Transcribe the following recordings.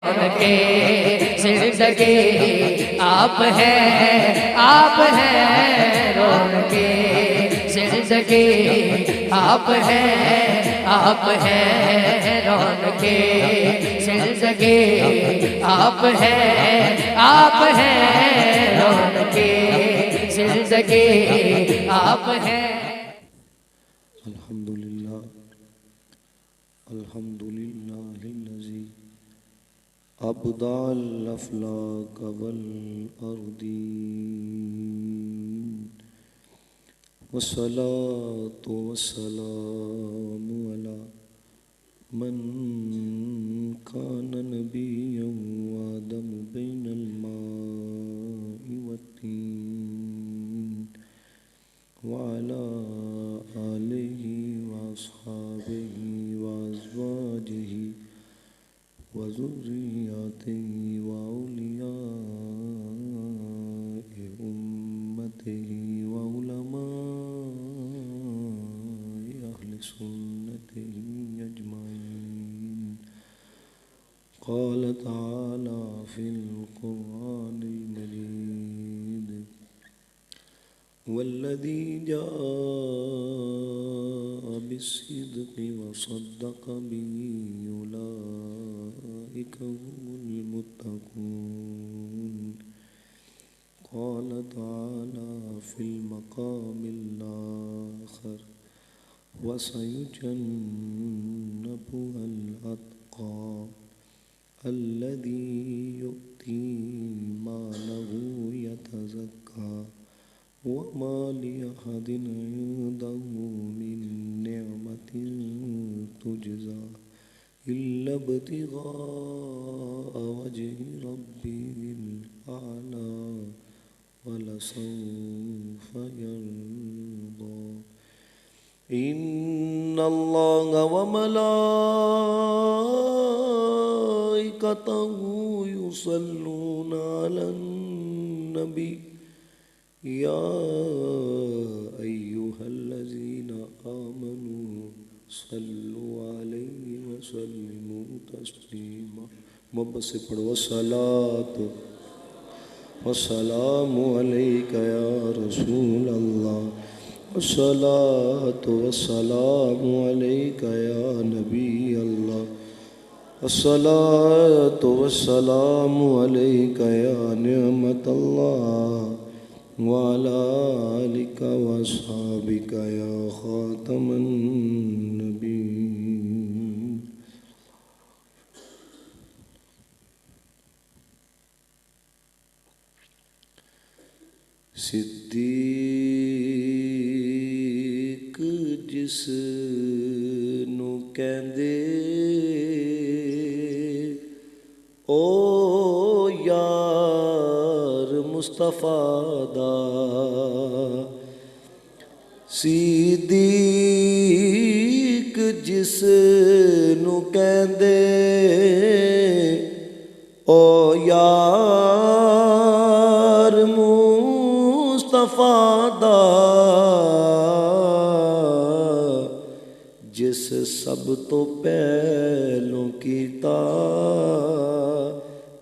ان کے زندگی آپ ہیں، آپ ہیں رون کے زندگی آپ ہیں، آپ ہیں رون کے زندگی آپ ہیں، آپ ہیں رون کے زندگی آپ ہیں۔ الحمدللہ الحمدللہ الذی ابدع الافلاک والارضین والصلاة والسلام علی من کان نبیا وآدم بین الماء والطین وعلى آلہ واصحابہ وازواجہ وذریاتہ واولیاء امتہ وعلماء اہل سنتہ اجمعین۔ قال تعالی فی القرآن المجید والذی جاء بالصدق وصدق به أولئك هم المتقون۔ قال تعالى في المقام الآخر وسيجنبها الأتقى الذي يؤتي ماله يتزكى وما لأحد عنده من نعمة تجزى إلا ابتغاء وجه ربه الأعلى ولسوف يرضى۔ إن الله وملائكته يصلون على النبي يا أيها الذين آمنوا صلوا عليه وسلموا تسليما۔ محبت سے پڑھو الصلاۃ والسلام علیک یا رسول اللہ، الصلاۃ والسلام علیک یا نبی اللہ، الصلاۃ والسلام علیک یا نعمت اللہ وعلى آلك وأصحابك يا خاتم النبيين۔ صدیق جس نو کہندے او یار مصطفیٰ دا، صدیق جس نو کہندے او یار مصطفیٰ دا، جس سب تو پہلوں کیتا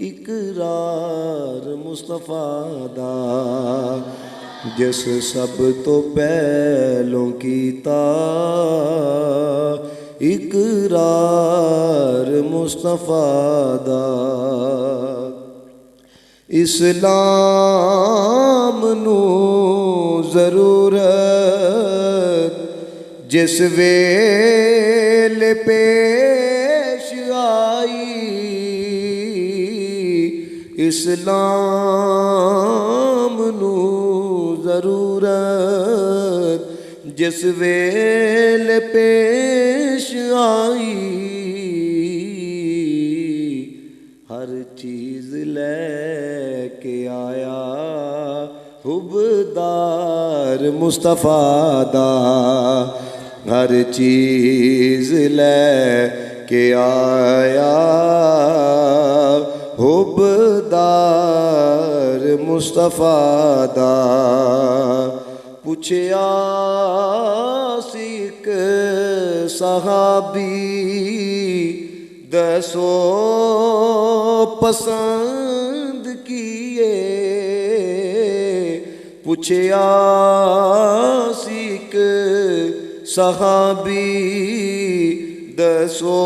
اقرار مصطفیٰ دا، جس سب تو پہلوں کیتا اقرار مصطفیٰ دا۔ اسلام نو ضرورت جس ویل پیش آئی، اسلام نو ضرورت جس ویل پیش آئی، ہر چیز لے کے آیا حبدار مصطفیٰ دا، ہر چیز لے کے آیا حبدار مصطفیٰ دا۔ پوچھیا ایک صحابی دسو پسند کیے پوچھیا سیک صحابی دسو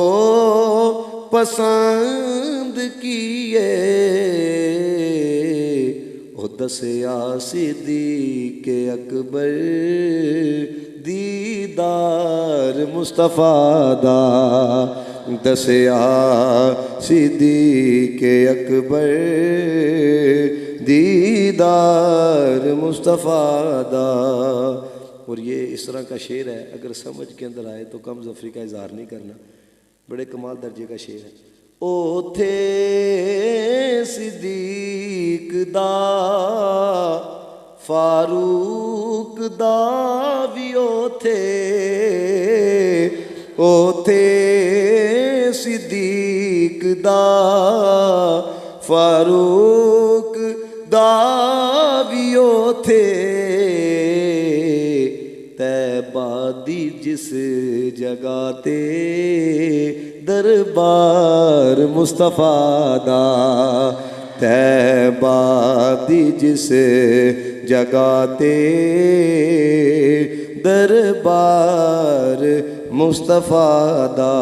پسند کیے او دسیا صدیق اکبر دیدار مصطفیٰ دا دسیا صدیق اکبر دیدار مصطفیٰ دا. اور یہ اس طرح کا شعر ہے، اگر سمجھ کے اندر آئے تو کم ظفری کا اظہار نہیں کرنا، بڑے کمال درجے کا شعر ہے. او تھے صدیق دا فاروق دا بھی او تھے، او تھے صدیق دا فاروق دا بھی او تھے. طیبہ دی جس جگہ تے دربار مصطفیٰ دا، طیبہ دی جس جگہ تے دربار مصطفیٰ دا.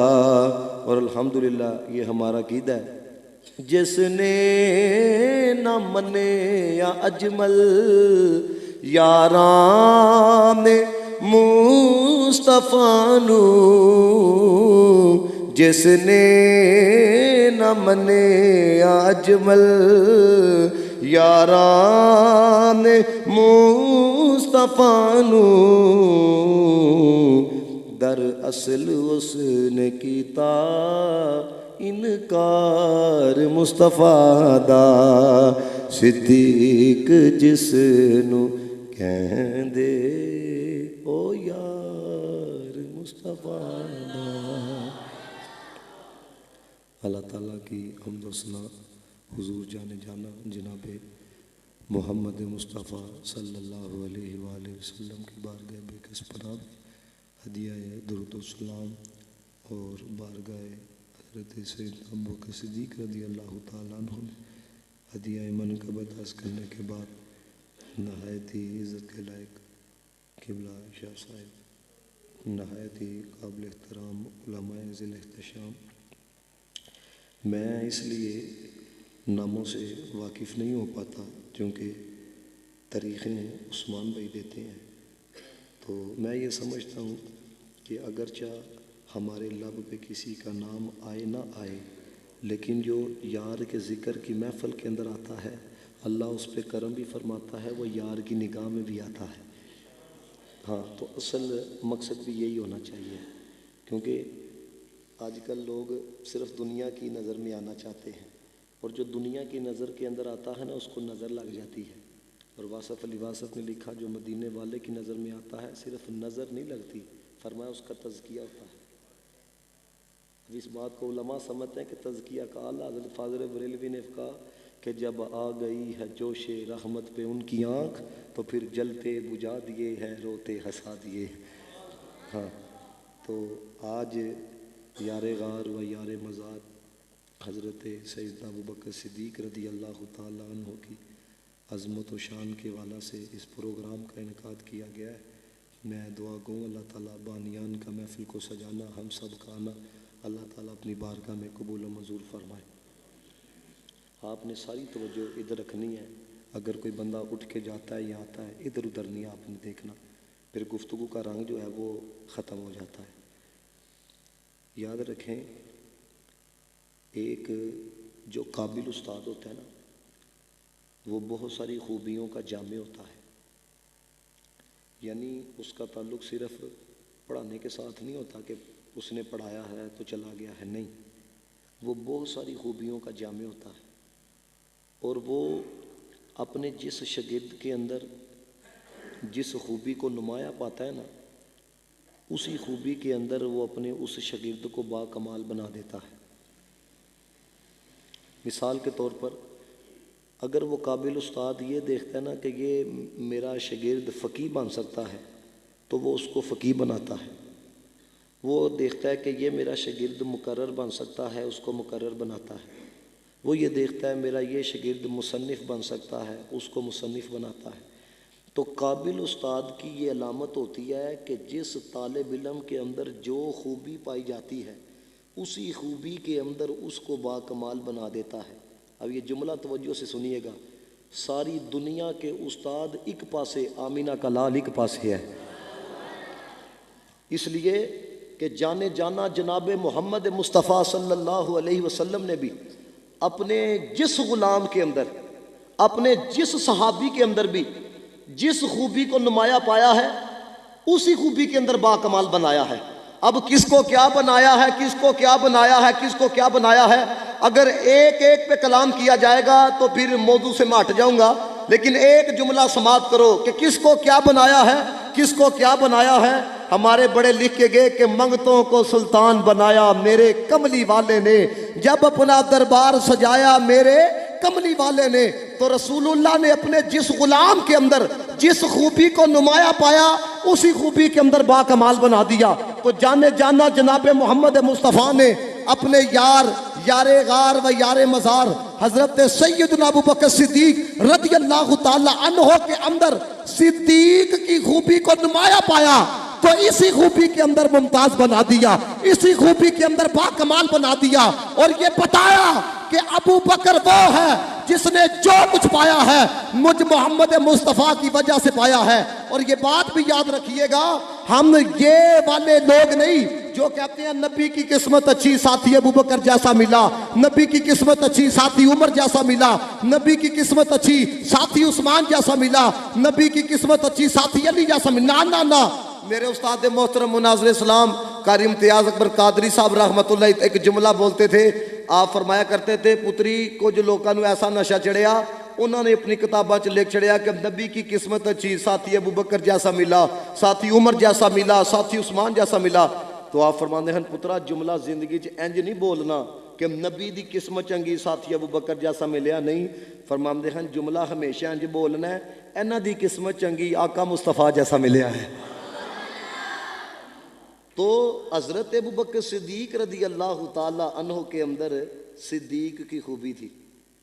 اور الحمدللہ یہ ہمارا عقیدہ ہے، جس نے نہ منے یا اجمل یاران مصطفیٰ نو، جس نے نہ منے یا اجمل یاران مصطفیٰ نو، در اصل اس نے کیتا انکار مصطفیٰ دا. صدیق جس نو کہندے او یار مصطفیٰ دا. اللہ تعالیٰ کی حمد و ثنا حضور جانے جانا جناب محمد مصطفیٰ صلی اللہ علیہ وآلہ وسلم کی بارگاہ بے کس پناہ ہدیہ درود و سلام اور بارگاہ حضرت سیدنا ابوبکر صدیق رضی اللہ تعالیٰ عنہ ہدیہ منقبت حاصل کرنے کے بعد نہایت ہی عزت کے لائق قبلہ شاہ صاحب، نہایت ہی قابل احترام علماء ذی الاحتشام، میں اس لیے ناموں سے واقف نہیں ہو پاتا کیونکہ تاریخیں عثمان بھائی دیتے ہیں. تو میں یہ سمجھتا ہوں کہ اگرچہ ہمارے لب پہ کسی کا نام آئے نہ آئے، لیکن جو یار کے ذکر کی محفل کے اندر آتا ہے اللہ اس پہ کرم بھی فرماتا ہے، وہ یار کی نگاہ میں بھی آتا ہے. ہاں، تو اصل مقصد بھی یہی ہونا چاہیے، کیونکہ آج کل لوگ صرف دنیا کی نظر میں آنا چاہتے ہیں، اور جو دنیا کی نظر کے اندر آتا ہے نا اس کو نظر لگ جاتی ہے. اور واصف علی واصف نے لکھا جو مدینے والے کی نظر میں آتا ہے صرف نظر نہیں لگتی، فرمایا اس کا تزکیہ ہوتا ہے. اب اس بات کو علماء سمجھتے ہیں کہ تزکیہ کا اعلیٰ. حضرت فاضل بریلوی نے کہا کہ جب آ گئی ہے جوش رحمت پہ ان کی آنکھ تو پھر جلتے بجھا دیے ہیں روتے ہنسا دیے. ہاں، تو آج یار غار و یار مزار حضرت سیدنا ابوبکر صدیق رضی اللہ تعالیٰ عنہ کی عظمت و شان کے حوالے سے اس پروگرام کا انعقاد کیا گیا ہے. میں دعا گوں اللہ تعالیٰ بانیان کا محفل کو سجانا، ہم سب کا آنا اللہ تعالیٰ اپنی بارگاہ میں قبول و منظور فرمائے. آپ نے ساری توجہ ادھر رکھنی ہے، اگر کوئی بندہ اٹھ کے جاتا ہے یا آتا ہے ادھر ادھر نہیں آپ نے دیکھنا، پھر گفتگو کا رنگ جو ہے وہ ختم ہو جاتا ہے. یاد رکھیں، ایک جو قابل استاد ہوتا ہے نا وہ بہت ساری خوبیوں کا جامع ہوتا ہے. یعنی اس کا تعلق صرف پڑھانے کے ساتھ نہیں ہوتا کہ اس نے پڑھایا ہے تو چلا گیا ہے، نہیں، وہ بہت ساری خوبیوں کا جامع ہوتا ہے. اور وہ اپنے جس شاگرد کے اندر جس خوبی کو نمایاں پاتا ہے نا اسی خوبی کے اندر وہ اپنے اس شاگرد کو با کمال بنا دیتا ہے. مثال کے طور پر اگر وہ قابل استاد یہ دیکھتا ہے نا کہ یہ میرا شاگرد فقیہ بن سکتا ہے تو وہ اس کو فقیہ بناتا ہے. وہ دیکھتا ہے کہ یہ میرا شاگرد مقرر بن سکتا ہے، اس کو مقرر بناتا ہے. وہ یہ دیکھتا ہے میرا یہ شاگرد مصنف بن سکتا ہے، اس کو مصنف بناتا ہے۔ تو قابل استاد کی یہ علامت ہوتی ہے کہ جس طالب علم کے اندر جو خوبی پائی جاتی ہے اسی خوبی کے اندر اس کو باکمال بنا دیتا ہے۔ اب یہ جملہ توجہ سے سنیے گا، ساری دنیا کے استاد ایک پاسے، آمینہ کا لال ایک پاسے ہے، اس لیے کہ جانے جانا جناب محمد مصطفیٰ صلی اللہ علیہ وسلم نے بھی اپنے جس غلام کے اندر، اپنے جس صحابی کے اندر بھی جس خوبی کو نمایاں پایا ہے اسی خوبی کے اندر باکمال بنایا ہے۔ اب کس کو کیا بنایا ہے، کس کو کیا بنایا ہے، کس کو کیا بنایا ہے، اگر ایک ایک پہ کلام کیا جائے گا تو پھر موضوع سے میں ہٹ جاؤں گا، لیکن ایک جملہ سماعت کرو کہ کس کو کیا بنایا ہے، کس کو کیا بنایا ہے۔ ہمارے بڑے لکھ کے گئے کہ منگتوں کو سلطان بنایا میرے کملی والے نے، جب اپنا دربار سجایا میرے کملی والے نے۔ تو رسول اللہ نے اپنے جس غلام کے اندر جس خوبی کو نمایاں پایا اسی خوبی کے اندر باکمال بنا دیا۔ تو جانے جانا جناب محمد مصطفیٰ نے اپنے یار غار و یار مزار حضرت سیدنا ابوبکر صدیق رضی اللہ تعالی عنہ کے اندر صدیق کی خوبی کو نمایاں پایا تو اسی خوبی کے اندر ممتاز بنا دیا، اسی خوبی کے اندر باکمال بنا دیا، اور یہ بتایا کہ ابو بکر وہ ہے جس نے جو کچھ پایا ہے مجھ محمد مصطفیٰ کی وجہ سے پایا ہے۔ اور یہ بات بھی یاد رکھیے گا، ہم یہ والے لوگ نہیں جو کہتے ہیں نبی کی قسمت اچھی ساتھی ابو بکر جیسا ملا، نبی کی قسمت اچھی ساتھی عمر جیسا ملا، نبی کی قسمت اچھی ساتھی عثمان جیسا ملا، نبی کی قسمت اچھی ساتھی علی جیسا ملا۔ نہ میرے استاد محترم مناظر اسلام قاری امتیاز اکبر قادری صاحب رحمت اللہ ایک جملہ بولتے تھے، آپ فرمایا کرتے تھے پتری کو جو لوگوں نے ایسا نشہ چڑھیا انہوں نے اپنی کتاباں چ لکھ چڑھیا کہ نبی کی قسمت اچھی ساتھی ابو بکر جیسا ملا، ساتھی عمر جیسا ملا، ساتھی عثمان جیسا ملا۔ تو آپ فرماندے ہیں پترا جملہ زندگی چ انج نہیں بولنا کہ نبی دی قسمت چنگی ساتھی ابو بکر جیسا ملیا، نہیں، فرماندے ہیں جملہ ہمیشہ انج بولنا ہے انہاں دی قسمت چنگی آقا مصطفیٰ جیسا ملیا ہے۔ تو حضرت ابوبکر صدیق رضی اللہ تعالی عنہ کے اندر صدیق کی خوبی تھی،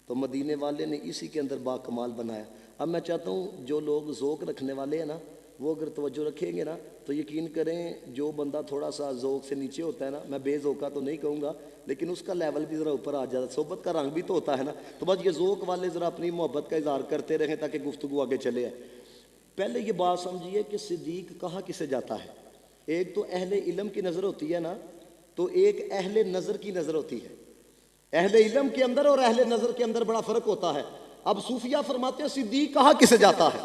تو مدینے والے نے اسی کے اندر باکمال بنایا۔ اب میں چاہتا ہوں جو لوگ ذوق رکھنے والے ہیں نا وہ اگر توجہ رکھیں گے نا تو یقین کریں جو بندہ تھوڑا سا ذوق سے نیچے ہوتا ہے نا، میں بے ذوقہ تو نہیں کہوں گا لیکن اس کا لیول بھی ذرا اوپر آ جاتا ہے، صحبت کا رنگ بھی تو ہوتا ہے نا، تو بس یہ ذوق والے ذرا اپنی محبت کا اظہار کرتے رہیں تاکہ گفتگو آگے چلے۔ پہلے یہ بات سمجھیے کہ صدیق کہاں کسے جاتا ہے، ایک تو اہل علم کی نظر ہوتی ہے نا، تو ایک اہل نظر کی نظر ہوتی ہے۔ اہل علم کے اندر اور اہل نظر کے اندر بڑا فرق ہوتا ہے۔ اب صوفیہ فرماتے ہیں صدیق کہاں کسے جاتا ہے۔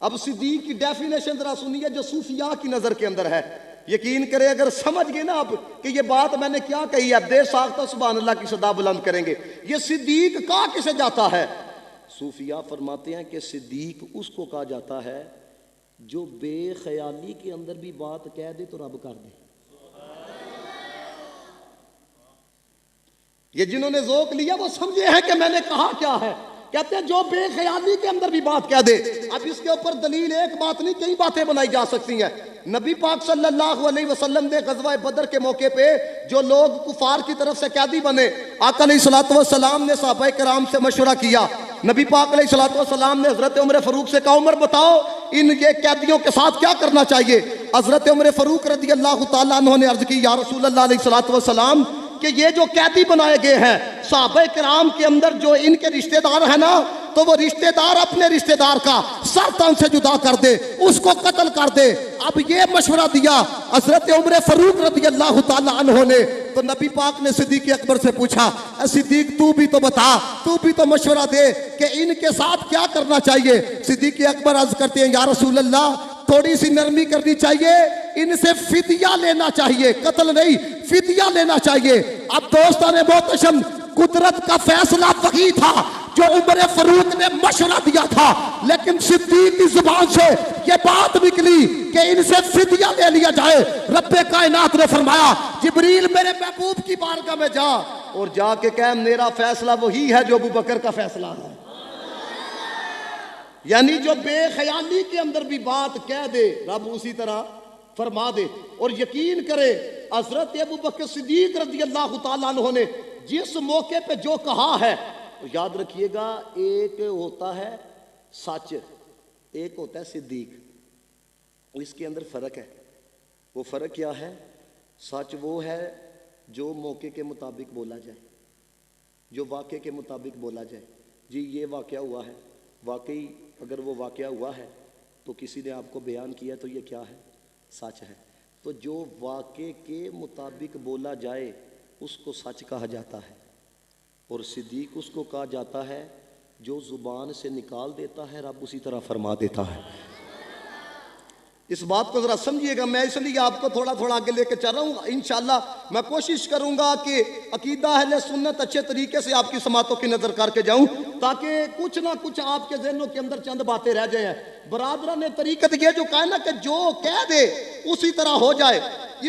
اب صدیق کی ڈیفینیشن ذرا سنیے جو صوفیہ کی نظر کے اندر ہے، یقین کرے اگر سمجھ گئے نا آپ کہ یہ بات میں نے کیا کہی ہے، دیر ساختہ سبحان اللہ کی صدا بلند کریں گے۔ یہ صدیق کہاں کسے جاتا ہے، صوفیہ فرماتے ہیں کہ صدیق اس کو کہا جاتا ہے جو بے خیالی کے اندر بھی بات کہہ دے تو رب کر دے۔ یہ جنہوں نے ذوق لیا وہ سمجھے ہیں کہ میں نے کہا کیا ہے، کہتے ہیں جو بے خیالی کے اندر بھی بات کہہ دے۔ اب اس کے اوپر دلیل ایک بات نہیں کئی باتیں بنائی جا سکتی ہیں۔ نبی پاک صلی اللہ علیہ وسلم نے غزوہ بدر کے موقع پہ جو لوگ کفار کی طرف سے قیدی بنے، آقا علیہ الصلوۃ والسلام نے صحابہ کرام سے مشورہ کیا۔ نبی پاک علیہ الصلوۃ والسلام نے حضرت عمر فاروق سے کہا عمر بتاؤ ان یہ قیدیوں کے ساتھ کیا کرنا چاہیے۔ حضرت عمر فاروق رضی اللہ تعالیٰ عنہ نے عرض کی یا رسول اللہ علیہ الصلوۃ والسلام کہ یہ جو قیدی بنائے گئے ہیں صحابہ کرام کے اندر جو ان کے رشتہ دار ہیں نا، تو وہ رشتہ دار اپنے رشتہ دار کا سر تن سے جدا کر دے، اس کو قتل کر دے۔ اب یہ مشورہ دیا حضرت عمر فاروق رضی اللہ تعالی عنہ نے، تو نبی پاک نے صدیق اکبر سے پوچھا اے صدیق تو بھی تو بتا، تو بھی تو مشورہ دے کہ ان کے ساتھ کیا کرنا چاہیے۔ صدیق اکبر عرض کرتے ہیں یا رسول اللہ تھوڑی سی نرمی کرنی چاہیے، ان سے فدیہ لینا چاہیے، قتل نہیں فدیہ لینا چاہیے۔ اب دوستان محتشم قدرت کا فیصلہ وہی تھا جو عمر فاروق نے مشورہ دیا تھا، لیکن صدیق کی زبان سے یہ بات نکلی کہ ان سے فدیہ لے لیا جائے۔ رب کائنات نے فرمایا جبریل میرے محبوب کی بارگاہ میں جا اور جا کے کہہ میرا فیصلہ وہی ہے جو ابو بکر کا فیصلہ ہے۔ یعنی جو بے خیالی کے اندر بھی بات کہہ دے رب اسی طرح فرما دے۔ اور یقین کرے حضرت ابو بکر صدیق رضی اللہ تعالیٰ عنہ نے جس موقع پہ جو کہا ہے یاد رکھیے گا، ایک ہوتا ہے سچ، ایک ہوتا ہے صدیق، اس کے اندر فرق ہے۔ وہ فرق کیا ہے؟ سچ وہ ہے جو موقع کے مطابق بولا جائے، جو واقعے کے مطابق بولا جائے۔ جی یہ واقعہ ہوا ہے، واقعی اگر وہ واقعہ ہوا ہے تو کسی نے آپ کو بیان کیا تو یہ کیا ہے؟ سچ ہے۔ تو جو واقعے کے مطابق بولا جائے اس کو سچ کہا جاتا ہے، اور صدیق اس کو کہا جاتا ہے جو زبان سے نکال دیتا ہے رب اسی طرح فرما دیتا ہے۔ اس بات کو ذرا سمجھیے گا، میں اس لیے آپ کو تھوڑا تھوڑا آگے لے کے چل رہا ہوں۔ انشاءاللہ میں کوشش کروں گا کہ عقیدہ اہل سنت اچھے طریقے سے آپ کی سماعتوں کی نظر کر کے جاؤں، تاکہ کچھ نہ کچھ آپ کے ذہنوں کے اندر چند باتیں رہ جائیں۔ برادران نے طریقت یہ جو کہا نا کہ جو کہہ دے اسی طرح ہو جائے،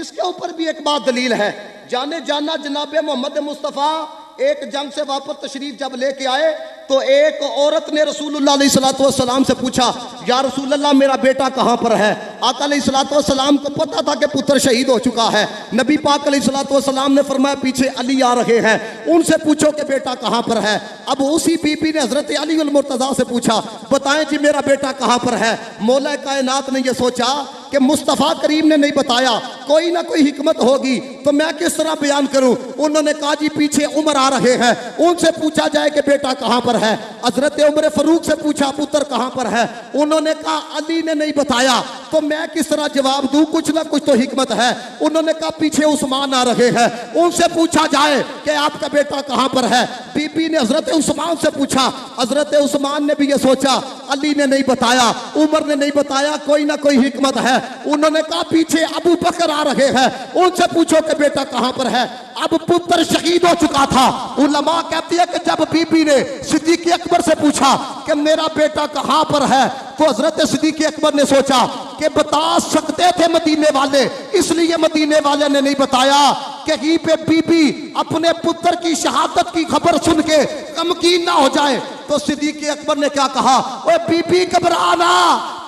اس کے اوپر بھی ایک بات دلیل ہے۔ جانے جانا جناب محمد مصطفیٰ ایک جنگ سے واپس تشریف جب لے کے آئے تو ایک عورت نے رسول اللہ علیہ السلام سے پوچھا، یا رسول اللہ میرا بیٹا کہاں پر ہے؟ آقا علیہ السلام کو پتا تھا کہ پتر شہید ہو چکا ہے۔ نبی پاک علیہ السلام نے فرمایا پیچھے علی آ رہے ہیں، ان سے پوچھو کہ بیٹا کہاں پر ہے۔ اب اسی بی بی نے حضرت علی المرتضیٰ سے پوچھا، بتائیں جی میرا بیٹا کہاں پر ہے؟ مولا کائنات نے یہ سوچا کہ مصطفیٰ کریم نے نہیں بتایا، کوئی نہ کوئی حکمت ہوگی تو میں کس طرح بیان کروں۔ انہوں نے کہا جی پیچھے عمر آ رہے ہیں، ان سے پوچھا جائے کہ بیٹا کہاں پر ہے۔ حضرت عمر فاروق سے پوچھا پتر کہاں پر ہے، انہوں نے کہا علی نے نہیں بتایا تو میں کس طرح جواب دوں، کچھ نہ کچھ تو حکمت ہے۔ انہوں نے کہا پیچھے عثمان آ رہے ہیں، ان سے پوچھا جائے کہ آپ کا بیٹا کہاں پر ہے۔ بی بی نے حضرت عثمان سے پوچھا، حضرت عثمان نے بھی یہ سوچا علی نے نہیں بتایا، عمر نے نہیں بتایا، کوئی نہ کوئی حکمت ہے۔ انہوں نے کہا پیچھے ابو بکر آ رہے ہیں، ان سے پوچھو کہ بیٹا کہاں پر ہے۔ اب پتر شہید ہو چکا تھا۔ علماء کہتی ہے کہ جب بی بی نے صدیق اکبر سے پوچھا کہ میرا بیٹا کہاں پر ہے تو حضرت صدیق اکبر نے سوچا کہ بتا سکتے تھے مدینے والے، اس لیے مدینے والے نے نہیں بتایا۔ کہیں پہ بی بی اپنے پتر کی شہادت کی خبر سن کے غمگین نہ ہو جائے۔ تو صدیق اکبر نے کیا کہا، اوے بی بی گھبرانا،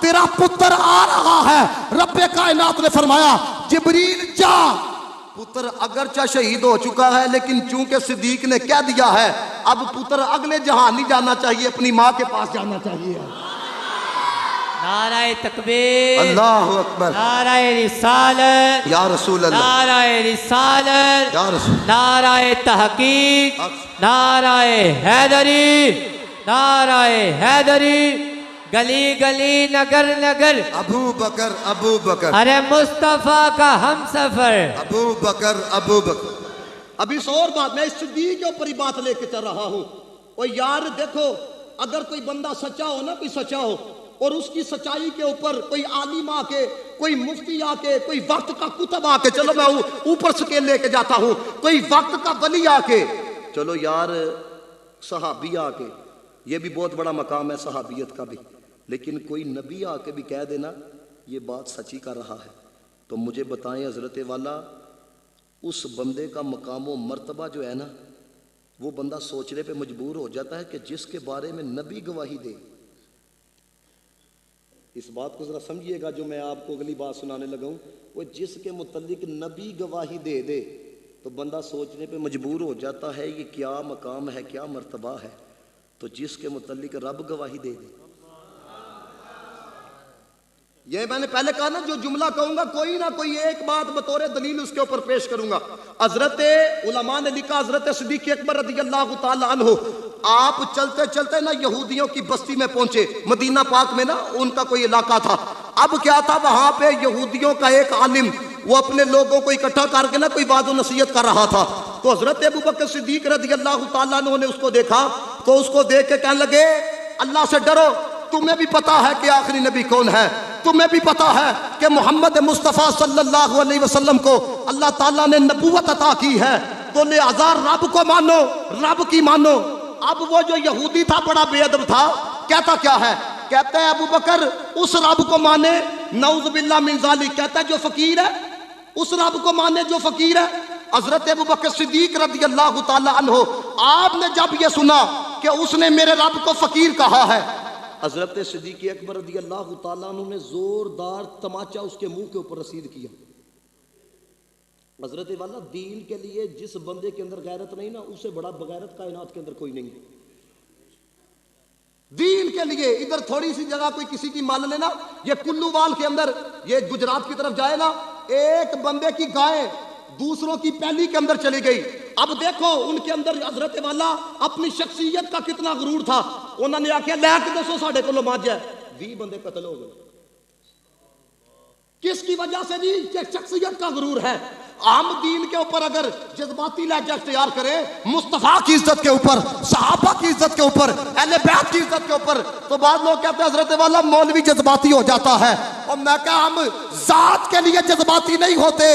تیرا پتر آ رہا ہے۔ رب کائنات نے فرمایا جبریل جا، پتر اگرچہ شہید ہو چکا ہے لیکن چونکہ صدیق نے کہہ دیا ہے اب پتر اگلے جہاں نہیں جانا چاہیے، اپنی ماں کے پاس جانا چاہیے۔ نعرہ تکبیر، اللہ اکبر، نعرہ رسالت یا رسول اللہ، نعرہ رسالت، یا رسول، نعرہ تحقیق، نعرہ حیدری، نعرہ حیدری، گلی گلی نگر نگر، ابو بکر ابو بکر، ارے مصطفیٰ کا ہم سفر، ابو بکر ابو بکر۔ اب اس اور بات میں اس صدیق کے اوپر ہی بات لے کے چل رہا ہوں۔ اور یار دیکھو، اگر کوئی بندہ سچا ہو نا، کوئی سچا ہو اور اس کی سچائی کے اوپر کوئی عالم آ کے، کوئی مفتی آ کے، کوئی وقت کا کتب آ کے، چلو میں اوپر سکیل لے کے جاتا ہوں، کوئی وقت کا ولی آ کے، چلو یار صحابی آ کے، یہ بھی بہت بڑا مقام ہے صحابیت کا بھی، لیکن کوئی نبی آ کے بھی کہہ دینا یہ بات سچی کر رہا ہے، تو مجھے بتائیں حضرت والا اس بندے کا مقام و مرتبہ جو ہے نا، وہ بندہ سوچنے پہ مجبور ہو جاتا ہے کہ جس کے بارے میں نبی گواہی دے۔ اس بات کو ذرا سمجھیے گا جو میں آپ کو اگلی بات سنانے لگا ہوں، وہ جس کے متعلق نبی گواہی دے دے تو بندہ سوچنے پہ مجبور ہو جاتا ہے یہ کیا مقام ہے، کیا مرتبہ ہے۔ تو جس کے متعلق رب گواہی دے دے، یہ میں نے پہلے کہا نا، جو جملہ کہوں گا کوئی نہ کوئی ایک بات بطور دلیل اس کے اوپر پیش کروں گا۔ حضرت علماء نے لکھا، حضرت صدیق اکبر رضی اللہ تعالی عنہ آپ چلتے چلتے نا یہودیوں کی بستی میں پہنچے، مدینہ پاک میں نا ان کا کوئی علاقہ تھا۔ اب کیا تھا، وہاں پہ یہودیوں کا ایک عالم وہ اپنے لوگوں کو اکٹھا کر کے نا کوئی وعظ و نصیحت کر رہا تھا۔ تو حضرت ابو بکر صدیق رضی اللہ تعالیٰ عنہ نے اس کو دیکھا تو اس کو دیکھ کے کہنے لگے اللہ سے ڈرو، تمہیں بھی پتا ہے کہ آخری نبی کون ہے، تمہیں بھی پتا ہے کہ محمد مصطفیٰ صلی اللہ علیہ وسلم کو اللہ تعالیٰ نے نبوت عطا کی ہے، تو لہذا رب کو مانو، رب کی مانو۔ اب وہ جو یہودی تھا بڑا بے ادب تھا، کہتا کیا ہے، کہتا ہے ابو بکر اس رب کو مانے، نعوذ باللہ من ذالک، کہتا ہے جو فقیر ہے اس رب کو مانے جو فقیر ہے۔ حضرت ابو بکر صدیق رضی اللہ تعالی عنہ آپ نے جب یہ سنا کہ اس نے میرے رب کو فقیر کہا ہے، حضرت صدیق اکبر رضی اللہ تعالیٰ عنہ نے زوردار تماچا اس کے منہ کے اوپر رسید کیا۔ حضرت والا دین کے لیے جس بندے کے اندر غیرت نہیں نا، اس سے بڑا بغیرت کائنات کے اندر کوئی نہیں ہے۔ دین کے لیے ادھر تھوڑی سی جگہ کوئی کسی کی مان لینا، یہ کلو وال کے اندر، یہ گجرات کی طرف جائے نا، ایک بندے کی گائے دوسروں کی پہلی کے اندر چلی گئی۔ اب دیکھو ان کے اندر حضرت والا اپنی شخصیت کا کتنا غرور تھا، انہوں نے آکھیا لے کے دسو ساڑھے کو ماج ہے، 20 بندے قتل ہو گئے۔ کس کی وجہ سے جی؟ کہ شخصیت کا غرور ہے۔ ہم دین کے اوپر اگر جذباتی لہجہ اختیار کریں، مصطفیٰ کی عزت کے اوپر، صحابہ کی عزت کے اوپر، اہل بیت کی عزت کے اوپر، تو بعض لوگ کہتے ہیں حضرت والا مولوی جذباتی ہو جاتا ہے، اور میں کہا ہم ذات کے لیے جذباتی نہیں ہوتے،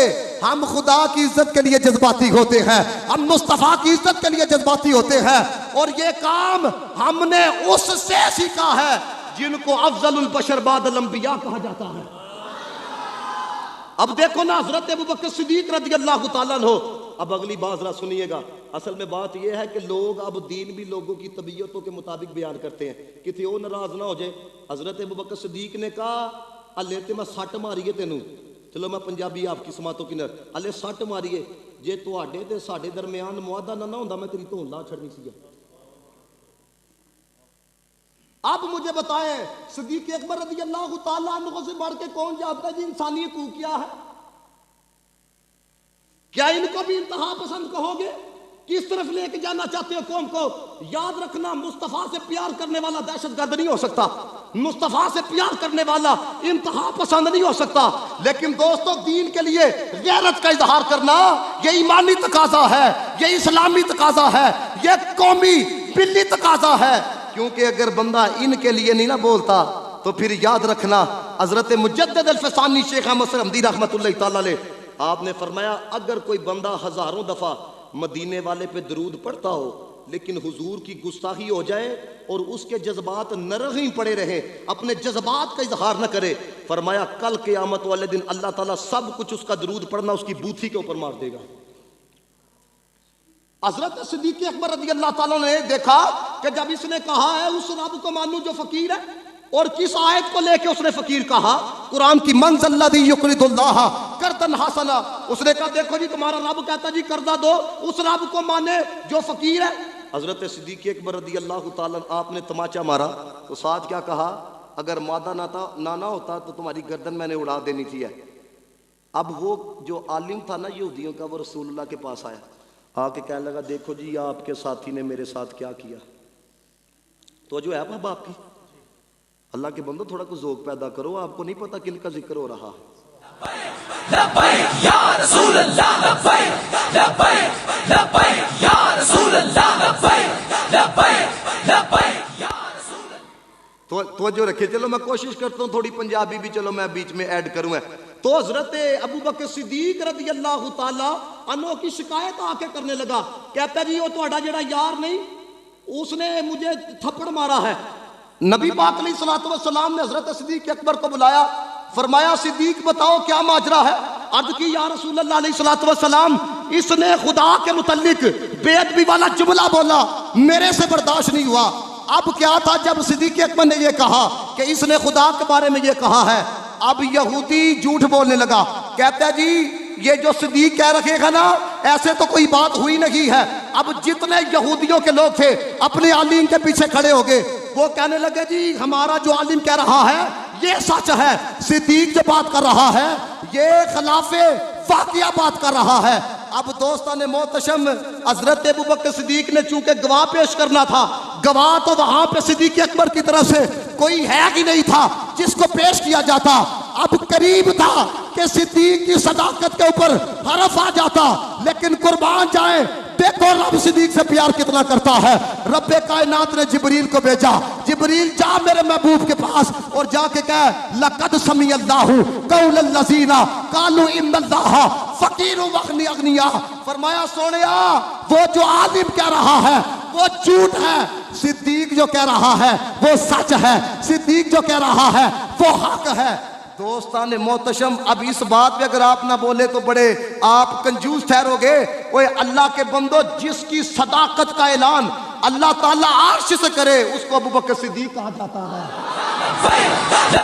ہم خدا کی عزت کے لیے جذباتی ہوتے ہیں، ہم مصطفیٰ کی عزت کے لیے جذباتی ہوتے ہیں، اور یہ کام ہم نے اس سے سیکھا ہے جن کو افضل البشر بعد الانبیاء کہا جاتا ہے۔ اب دیکھو نا حضرت ابوبکر صدیق رضی اللہ تعالیٰ عنہ، اب اگلی بات ذرا سنیے گا۔ اصل میں بات یہ ہے کہ لوگ اب دین بھی لوگوں کی طبیعتوں کے مطابق بیان کرتے ہیں، کسی وہ ناراض نہ ہو جائے۔ حضرت ابوبکر صدیق نے کہا اللہ تے میں سٹ ماری ہے تینوں، چلو میں پنجابی آپ کی سماعتوں کی نر، اللہ سٹ ماری ہے، جے تواڈے تے ساڈے درمیان معاہدہ نہ ہوندا میں تیری دھون لا چھڑنی سی۔ اب مجھے بتائیں صدیق اکبر رضی اللہ تعالیٰ عنہ سے بڑھ کے کون جانتا ہے جی انسانی حقوق کیا ہے؟ کیا ان کو بھی انتہا پسند کہو گے؟ کس طرف لے کے جانا چاہتے ہو قوم کو؟ یاد رکھنا مصطفیٰ سے پیار کرنے والا دہشت گرد نہیں ہو سکتا، مصطفیٰ سے پیار کرنے والا انتہا پسند نہیں ہو سکتا، لیکن دوستو دین کے لیے غیرت کا اظہار کرنا یہ ایمانی تقاضا ہے، یہ اسلامی تقاضا ہے، یہ قومی ملی تقاضا ہے، کیونکہ اگر بندہ ان کے لیے نہیں نہ بولتا تو پھر یاد رکھنا حضرت مجدد الفسانی شیخ احمد سرحمدی رحمت اللہ تعالیٰ علیہ آپ نے فرمایا اگر کوئی بندہ ہزاروں دفعہ مدینے والے پہ درود پڑھتا ہو لیکن حضور کی گستاخی ہو جائے اور اس کے جذبات نرغیں پڑے رہے، اپنے جذبات کا اظہار نہ کرے، فرمایا کل قیامت والے دن اللہ تعالیٰ سب کچھ اس کا درود پڑھنا اس کی بوتھی کے اوپر مار دے گا۔ حضرت صدیق اکبر رضی اللہ تعالیٰ نے دیکھا کہ جب اس نے کہا ہے اس رب کو مانو جو فقیر ہے، اور کس آیت کو لے کے اس نے فقیر کہا؟ قرآن کی من ذا الذی یقرض اللہ قرضا حسنا، اس نے کہا دیکھو جی تمہارا رب کہتا جی قرضہ دو، اس رب کو مانے جو فقیر ہے۔ حضرت صدیق اکبر رضی اللہ تعالیٰ آپ نے تماچا مارا تو ساتھ کیا کہا؟ اگر مادہ نہ ہوتا تو تمہاری گردن میں نے اڑا دینی تھی۔ اب وہ جو عالم تھا نا یہودیوں کا، وہ رسول اللہ کے پاس آیا، آ کے کہنے لگا دیکھو جی آپ کے ساتھی نے میرے ساتھ کیا کیا۔ تو جو ہے بابا آپ کی، اللہ کے بندو تھوڑا کو ذوق پیدا کرو، آپ کو نہیں پتا کن کا ذکر ہو رہا ہے۔ لبیک یا رسول اللہ، لبیک لبیک لبیک یا رسول اللہ، لبیک لبیک لبیک یا رسول اللہ۔ توجہ رکھے، چلو میں کوشش کرتا ہوں تھوڑی پنجابی بھی چلو میں بیچ میں ایڈ کروں۔ تو حضرت ابوبکر صدیق رضی اللہ تعالیٰ عنہ کی شکایت آ کے کرنے لگا، کہتا جی وہ تہاڈا جڑا یار نہیں اس نے مجھے تھپڑ مارا ہے۔ نبی پاک علیہ الصلوۃ والسلام نے حضرت صدیق اکبر کو بلایا، فرمایا صدیق بتاؤ کیا ماجرا ہے؟ عرض کی یا رسول اللہ علیہ الصلوۃ والسلام اس نے خدا کے متعلق بے ادبی والا جملہ بولا، میرے سے برداشت نہیں ہوا۔ اب کیا تھا جب صدیق اکبر نے یہ کہا کہ اس نے خدا کے بارے میں یہ کہا ہے، اب یہودی جھوٹ بولنے لگا، کہتا ہے جی یہ جو صدیق کہہ رکھے گا نا ایسے تو کوئی بات ہوئی نہیں ہے۔ اب جتنے یہودیوں کے لوگ تھے اپنے عالم کے پیچھے کھڑے ہو گئے، وہ کہنے لگے جی ہمارا جو عالم کہہ رہا ہے یہ سچ ہے، صدیق جو بات کر رہا ہے یہ خلاف واقعہ بات کر رہا ہے۔ اب دوستان محتشم حضرت ابوبکر صدیق نے چونکہ گواہ پیش کرنا تھا، گواہ تو وہاں پہ صدیق اکبر کی طرف سے کوئی ہے ہی نہیں تھا جس کو پیش کیا جاتا۔ اب قریب تھا کہ صدیق کی صداقت کے اوپر حرف آ جاتا، لیکن قربان جائیں دیکھو رب صدیق سے پیار کتنا کرتا ہے۔ رب کائنات نے جبریل کو بھیجا، جبریل جا میرے محبوب کے پاس اور جا کے کہے لقد سمع اللہ قول الذین قالوا ان اللہ فقیر وغنی اغنیا، فرمایا سونیا وہ جو عالم کہہ رہا ہے وہ جھوٹ ہے، صدیق جو کہہ رہا ہے وہ سچ ہے، صدیق جو کہہ رہا ہے وہ حق ہے۔ دوستان محتشم اب اس بات پہ اگر آپ نہ بولے تو بڑے آپ کنجوس ٹھہرو گے۔ اوے اللہ کے بندو جس کی صداقت کا اعلان اللہ تعالیٰ عرش سے کرے اس کو ابوبکر صدیق کہا جاتا ہے۔